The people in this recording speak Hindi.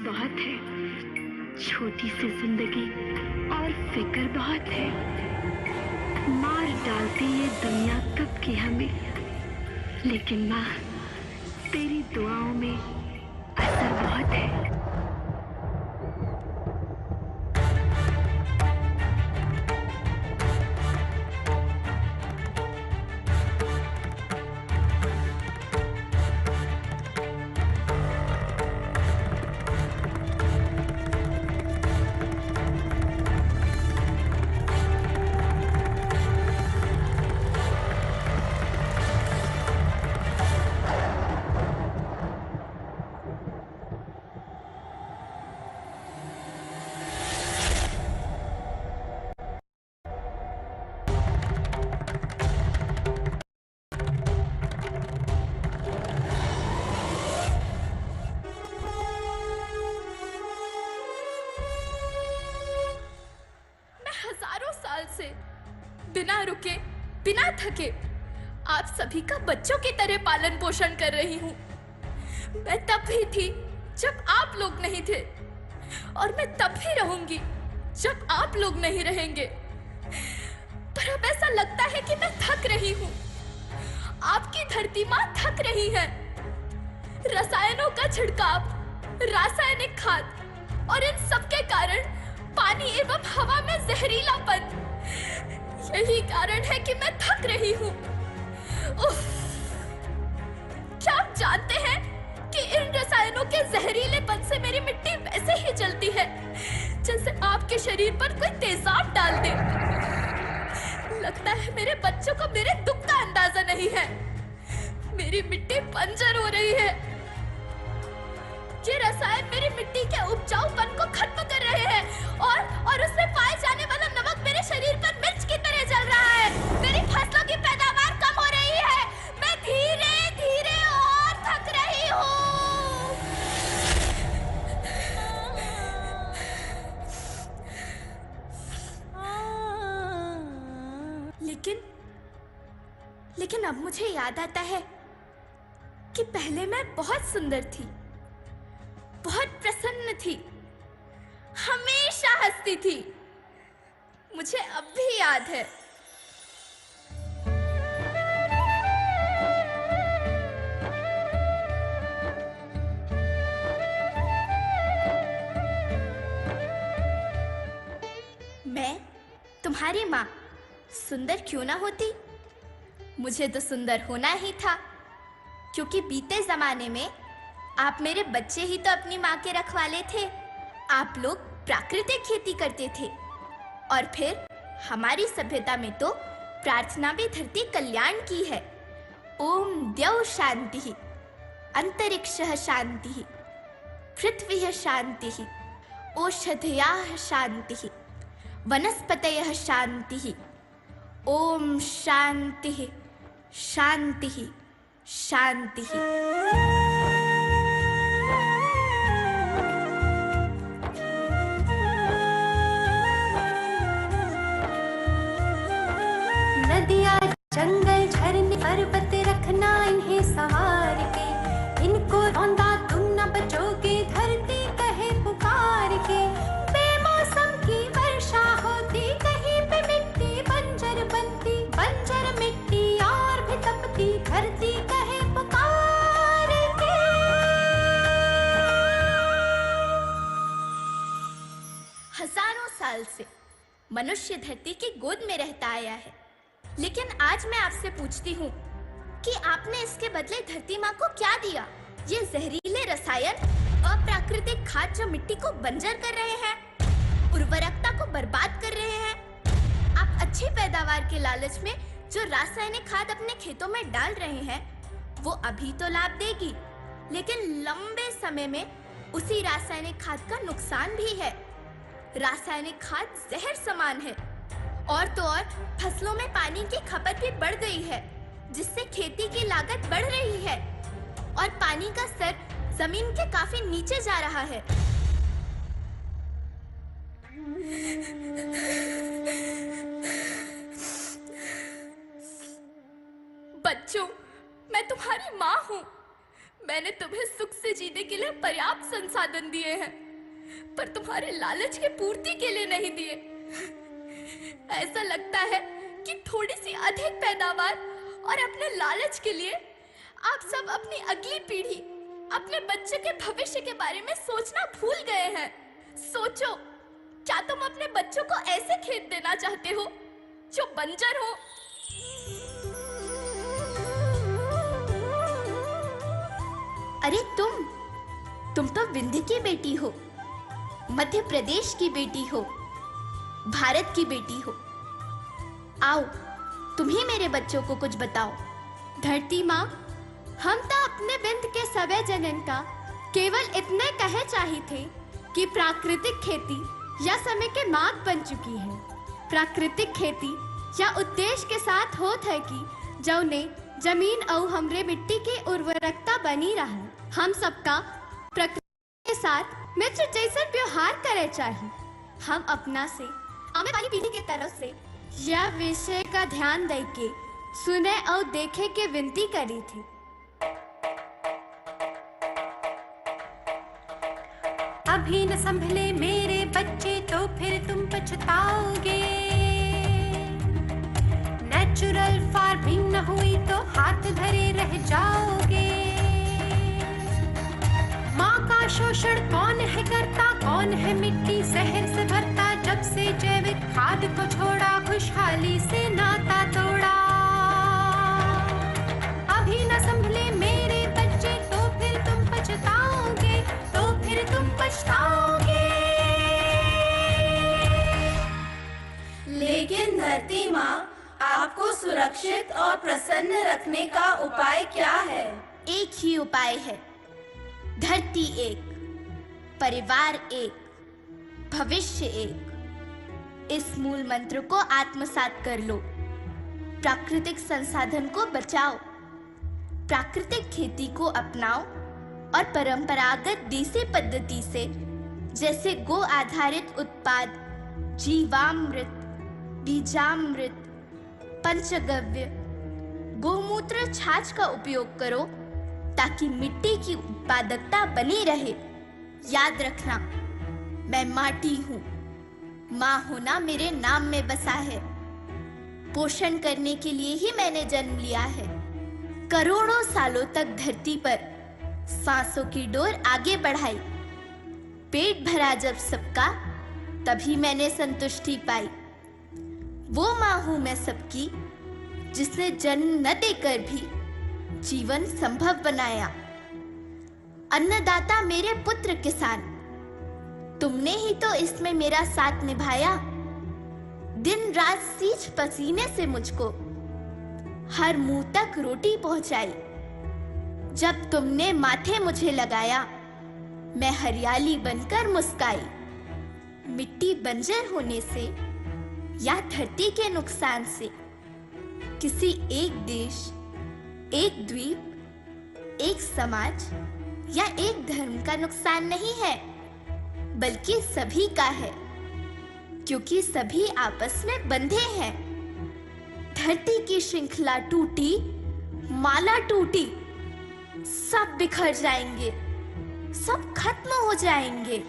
बहुत है, छोटी सी जिंदगी और फिक्र बहुत है। मार डालती ये दुनिया कब की हमें, लेकिन माँ तेरी दुआओं में असर बहुत है। हजारों साल से बिना रुके, बिना थके आप सभी का बच्चों की तरह पालन पोषण कर रही हूँ। मैं तब भी थी जब आप लोग नहीं थे, और मैं तब भी रहूंगी जब आप लोग नहीं रहेंगे। पर अब ऐसा लगता है कि मैं थक रही हूँ। आपकी धरती माँ थक रही है। रसायनों का छिड़काव, रासायनिक खाद और इन सब के कारण पानी एवं हवा में जहरीलापन, यही कारण है कि मैं थक रही हूँ। क्या आप जानते हैं कि इन रसायनों के जहरीलेपन से मेरी मिट्टी वैसे ही जलती है जैसे आपके शरीर पर कोई तेजाब डाल दे। लगता है मेरे बच्चों को मेरे दुख का अंदाजा नहीं है। मेरी मिट्टी बंजर हो रही है। ये रसायन मेरी मिट्टी के उपजाऊपन को खत्म कर रहे हैं और उसमें पाए जाने वाला नमक मेरे शरीर पर मिर्च की तरह जल रहा है। मेरी फसलों की पैदावार कम हो रही है। मैं धीरे धीरे और थक रही हूँ। लेकिन अब मुझे याद आता है कि पहले मैं बहुत सुंदर थी, बहुत प्रसन्न थी, हमेशा हंसती थी। मुझे अब भी याद है। मैं तुम्हारी माँ सुंदर क्यों ना होती? मुझे तो सुंदर होना ही था, क्योंकि बीते जमाने में आप मेरे बच्चे ही तो अपनी माँ के रखवाले थे। आप लोग प्राकृतिक खेती करते थे, और फिर हमारी सभ्यता में तो प्रार्थना भी धरती कल्याण की है। ओम द्यौ शांति, अंतरिक्षः शांति, पृथ्वी शांति, औषधयः शांति, वनस्पतयः शांति। ओम शांति शांति शांति। नदियाँ, जंगल, झरने, पर्वत रखना इन्हें संवार के। इनको रौंदा तुम न बचोगे, धरती कहे पुकार के। बेमौसम की वर्षा होती, कहीं पे मिट्टी बंजर बनती। बंजर मिट्टी और भी तपती, धरती कहे पुकार के। हजारों साल से मनुष्य धरती की गोद में रहता आया है, लेकिन आज मैं आपसे पूछती हूँ कि आपने इसके बदले धरती माँ को क्या दिया? ये जहरीले रसायन, अप्राकृतिक खाद जो मिट्टी को बंजर कर रहे हैं, उर्वरकता को बर्बाद कर रहे हैं। आप अच्छी पैदावार के लालच में जो रासायनिक खाद अपने खेतों में डाल रहे हैं, वो अभी तो लाभ देगी, लेकिन लंबे समय में उसी रासायनिक खाद का नुकसान भी है। रासायनिक खाद जहर समान है, और तो और फसलों में पानी की खपत भी बढ़ गई है, जिससे खेती की लागत बढ़ रही है और पानी का स्तर जमीन के काफी नीचे जा रहा है। बच्चों, मैं तुम्हारी माँ हूँ। मैंने तुम्हें सुख से जीने के लिए पर्याप्त संसाधन दिए हैं, पर तुम्हारे लालच के पूर्ति के लिए नहीं दिए। ऐसा लगता है कि थोड़ी सी अधिक पैदावार और अपने लालच के लिए आप सब अपनी अगली पीढ़ी, अपने बच्चे के भविष्य के बारे में सोचना भूल गए हैं। सोचो, क्या तुम अपने बच्चों को ऐसे खेत देना चाहते हो जो बंजर हो? अरे तुम तो विंध्य की बेटी हो, मध्य प्रदेश की बेटी हो, भारत की बेटी हो। आओ, तुम ही मेरे बच्चों को कुछ बताओ। धरती माँ, हम तो अपने विंध्य के सवै जनन का केवल इतने कहे चाही थे कि प्राकृतिक खेती या समय के मार्ग बन चुकी है। प्राकृतिक खेती या उद्देश्य के साथ होत है कि जौने जमीन और हमरे मिट्टी के उर्वरकता बनी रहे। हम सबका प्रकृति के साथ मित्र जैसा व्यवहार करे चाहिए। हम अपना से आने वाली पीढ़ी की तरफ से यह विषय का ध्यान दे के सुने और देखे के विनती करी थी। अभी न संभले मेरे बच्चे तो फिर तुम पछताओगे। नेचुरल फार्मिंग न हुई तो हाथ धरे रह जाओगे। माँ का शोषण कौन है करता, कौन है मिट्टी जहर से भरता। जब से जैविक खाद को छोड़ा, खुशहाली से नाता तोड़ा। अभी न संभले मेरे बच्चे तो फिर तुम पछताओगे, तो फिर तुम पछताओगे। लेकिन धरती माँ, आपको सुरक्षित और प्रसन्न रखने का उपाय क्या है? एक ही उपाय है, धरती एक, परिवार एक, भविष्य एक। इस मूल मंत्र को आत्मसात कर लो। प्राकृतिक संसाधन को बचाओ, प्राकृतिक खेती को अपनाओ और परंपरागत देसी पद्धति से जैसे गो आधारित उत्पाद, जीवामृत, बीजामृत, पंचगव्य, गोमूत्र, छाछ का उपयोग करो ताकि मिट्टी की उत्पादकता बनी रहे। याद रखना, मैं माटी हूँ, माँ होना मेरे नाम में बसा है। पोषण करने के लिए ही मैंने जन्म लिया है। करोड़ों सालों तक धरती पर सांसों की डोर आगे बढ़ाई। पेट भरा जब सबका, तभी मैंने संतुष्टि पाई। वो माँ हूँ मैं सबकी, जिसने जन्म न देकर भी जीवन संभव बनाया। अन्नदाता मेरे पुत्र किसान, तुमने ही तो इसमें मेरा साथ निभाया। दिन रात सींच पसीने से मुझको हर मुंह तक रोटी पहुंचाई। जब तुमने माथे मुझे लगाया, मैं हरियाली बनकर मुस्काई। मिट्टी बंजर होने से या धरती के नुकसान से किसी एक देश, एक द्वीप, एक समाज या एक धर्म का नुकसान नहीं है, बल्कि सभी का है, क्योंकि सभी आपस में बंधे हैं। धरती की श्रृंखला टूटी, माला टूटी, सब बिखर जाएंगे, सब खत्म हो जाएंगे।